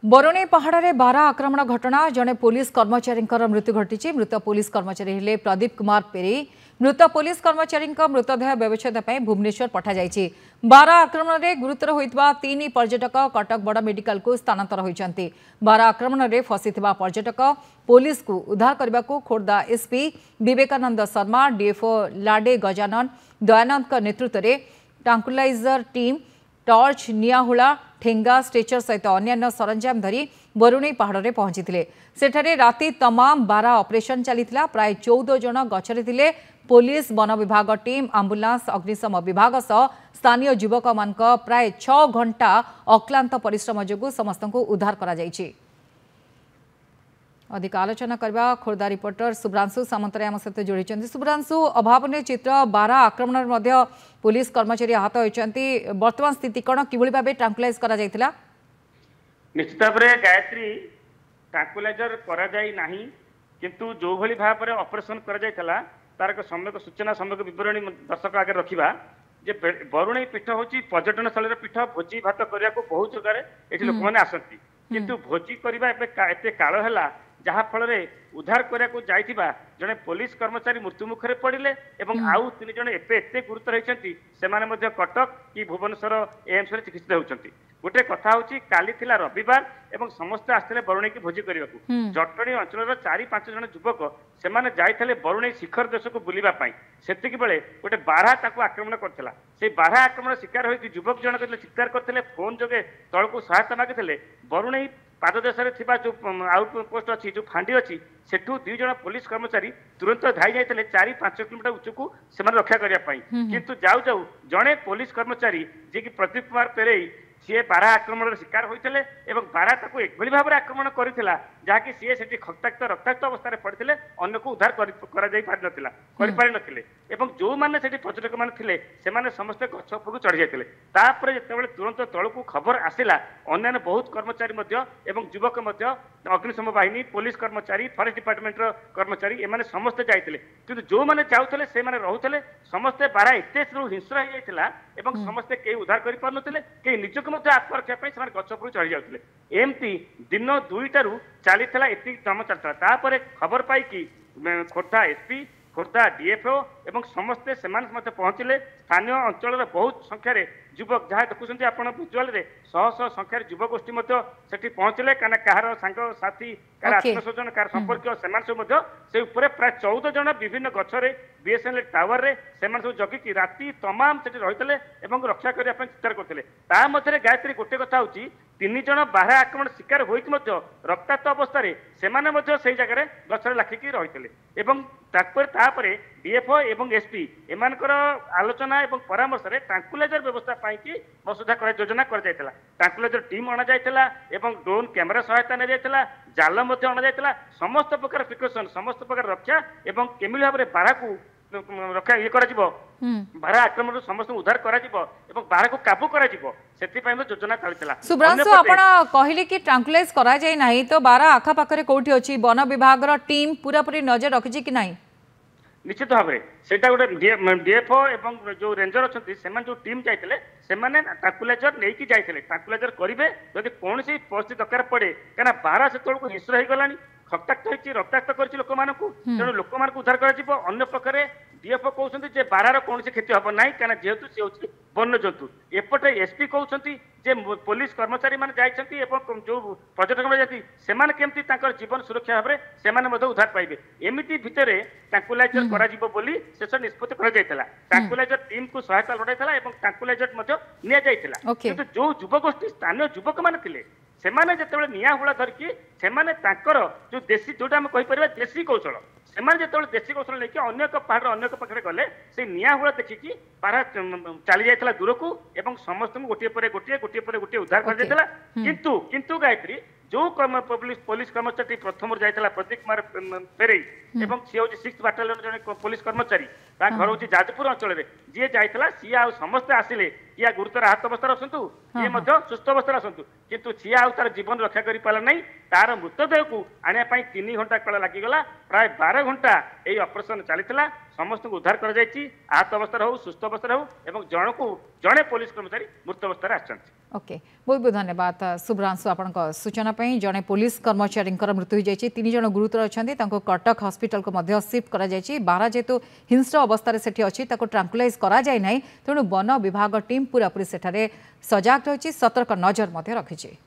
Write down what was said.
बरुणी पहाड़ में 12 आक्रमण घटना जड़े पुलिस कर्मचारी मृत्यु घटी। मृत पुलिस कर्मचारी हेले प्रदीप कुमार पेरी। मृत पुलिस कर्मचारी मृतदेह व्यवच्छेद भुवनेश्वर पठाई। 12 आक्रमण में गुरुतर होता 3 पर्यटक कटक बड़ मेडिकल को स्थानांतर होती। 12 आक्रमण में फसी पर्यटक पुलिस को उद्धार करने को खोर्धा एसपी विवेकानंद शर्मा डीएफओ लाडे गजानन दयानंद नेतृत्व में ट्रांकुलाइजर टीम टॉर्च नियाहुला ठेंगा स्ट्रेचर सहित अन्य सरंजाम धरी बरुणी पहाड़ में पहुंची। सेठारे राति तमाम 12 ऑपरेशन चलीथिला। प्राय 14 जन गछरे थिले। पुलिस वन विभाग टीम आंबुलांस अग्निशम विभाग सह स्थानीय युवक मानक प्राय 6 घंटा अक्लांत परिश्रम जोगु समस्त को उद्धार करा जायछि। अधिक आलोचना करबा खोर्धा रिपोर्टर सुब्रांशु सामंतराय आम सहित जोड़ी। सुब्रांशु, अभावन चित्र 12 आक्रमण मध्य पुलिस कर्मचारी आहत होती। वर्तमान स्थिति कौन कि भाव ट्रांकुलाइज करा जायतिला? निश्चित भाव में गायत्री ट्रांकुलाइजर करा जाई नाही, किंतु जो भली भाव में ऑपरेशन करा जायतिला तार एक सम्यक सूचना सम्यक विवरणी दर्शक आगे रखा। जे बरुणी पीठ होची पर्यटन स्थल पीठ। भोजी भात करने को बहुत जगह ये लोक मैंने आसती, किंतु भोजी करने एत काल है जहा फल उद्धार करने को जाइथिबा जड़े पुलिस कर्मचारी मृत्यु मुखरे पड़े और आउ 3 जन एते गुरुतर होती से कटक कि भुवनेश्वर एम्स में चिकित्सित होती। गोटे कथा हूँ काली थिला रविवार एवं समस्ते आसते बरुणी की भोजी करने को। जटणी अंचल 4-5 जन युवक से जाते बरुणी शिखर देश को बुलापी से बेले गोटे बारहा आक्रमण करता। से बारहा आक्रमण शिकार होती युवक जन चित्कार करते फोन जोगे तल को सहायता मागिते। बरुणी पाददेश जो आउटपोस्ट अच्छी जो फांडी अच्छी सेठू 2 जन पुलिस कर्मचारी तुरंत धाई जाते 4-5 किलोमीटर उच्चक से रक्षा करने। किंतु जाऊ जाऊ जड़े पुलिस कर्मचारी जी कि प्रदीप कुमार पेरेई सी 12 आक्रमण शिकार होते बारहा एक भाव में आक्रमण करता जहाँकि सी से रक्ताक्त अवस्था पड़ते अन्य को उद्धार कर जो मैंने पर्यटक मैंने समस्ते गछ उपरକୁ चढ़ी जाते। जो तुरंत तल को खबर आसला अन्य बहुत कर्मचारी युवक अग्निशम बाहिनी पुलिस कर्मचारी फॉरेस्ट डिपार्टमेंट कर्मचारी एमाने समस्ते जाते। कि जो मैंने जाऊे से रोते समस्ते बारहा एत हिंस्र हो जाता समस्ते कई उद्धार कर पारे निजक आत्मरक्षा गछ उपरକୁ चढ़ी जाते। एमती दिन 2टारू चली दम चलता खबर पाई खोर्धा एसपी खोर्धा डीएफओ एवं समस्ते से पहुंचले। स्थानीय अंचल बहुत संख्यार युवक जहाँ देखुं आप भिजुआल शह शह संख्यार युवगोष्ठी से पहुंचले कहीं कहार सांग साथी कहार आत्मस्वजन कहार संपर्क से प्राय 14 जन विभिन्न गछरे बीएसएनएल टावर से जगिकी राति तमाम से रही रक्षा करने चित्कार करते। गायत्री गोटे कथा हूँ 3 जन बारहा आक्रमण शिकार होती रक्ताक्त अवस्था से जगह गछरे लाखिकी रही। डीएफओ एवं एसपी एमानकर आलोचना एवं परामर्श में ट्रांकुलाइजर व्यवस्था पाई वसुधा योजना कर ट्रांकुलाइजर टीम अणा जाइला एवं ड्रोन कैमेरा सहायता नहीं जाइला जाल अणा जाइला समस्त प्रकार प्रिकॉशन समस्त प्रकार रक्षा एवं केमिल भाव में बारहा को रक्षा ये कर बारहा आक्रमण समस्त उद्धार कर बारहा को काबू कर योजना चलता। सुब्रांशु आपण कहले कि ट्रांकुलाइज करा जाय नाही तो 12 आखा पाखरे कोठी अछि वन विभाग रो टीम पूरा पूरी नजर रखिछि कि नाही? निश्चित भाव में सेटा गोटे डीएफओ एवं जो रेंजर अच्छे से जो टीम जाते ट्रांकुलाइजर नहीं कि जाते ट्रांकुलाइजर करेंगे जब कौन सी परिस्थिति दरकार पड़े कहीं बारहा से हिंस्र हो गलानी रक्ताक्त रक्ताक्त कर लोक तेणु लोक उद्धार कर प्रकार डीएफओ कहते बारहार कौन क्षति हम ना कहीं जेहेतु सी हूँ वन्य जंतु एपटे एसपी कहते पुलिस कर्मचारी मैंने जाइए जो पर्यटक मैंने जाती से जीवन सुरक्षा भाव में उद्धार पाइबे एमती भितर ट्रांकुलाइजर करा शेष निष्पत्ति कर ट्रांकुलाइजर टीम को सहायता लड़ाई ट्रांकुलाइजर किंतु जो युवगोष्ठी स्थानीय युवक मैंने सेमाने जिते निआहुला धरिकी सेमाने जो देशी जोटा आम कहीपर देशी कौशल से देशी कौशल लेकिन अन्य पहाड़ अन्य पाखे गले से निआहुला देखिकी बारहा चली जाता दूर को एवं समस्त गोटे पर गोटे उद्धार कर किंतु गायत्री जो पुलिस कर्मचारी प्रथम जाता प्रदीप कुमार पेरेई सी हूँ 6th बाटालियन जन पुलिस कर्मचारी घर हूँ जाजपुर अंचल जी जाता सी आ समस्ते आसिले किया गुरुतर आहत अवस्था आसतु ये सुस्थ अवस्था आसतु किंतु सी आ तार जीवन रक्षा कर पारा ना तार मृतदेह को आने 3 घंटा काल लगिगला प्राय 12 घंटा यही ऑपरेशन चलता समस्त को उद्धार कर आहत अवस्था हो सुस्थ अवस्था हो जड़े पुलिस कर्मचारी मृत अवस्था आछंती। ओके बहुत बहुत धन्यवाद शुभ्रांशु आपण सूचना जड़े पुलिस कर्मचारी मृत्यु हो जाए 3 जन गुरुतर अच्छा कटक हॉस्पिटल को मध्य शिफ्ट करा जायछि। बारा जेतु हिंस्र अवस्था सेठी अच्छी ट्रांकुलाइज करा जाय नाही तेणु वन विभाग टीम पूरापूरी सेठारे सजाग रही सतर्क नजर रखी।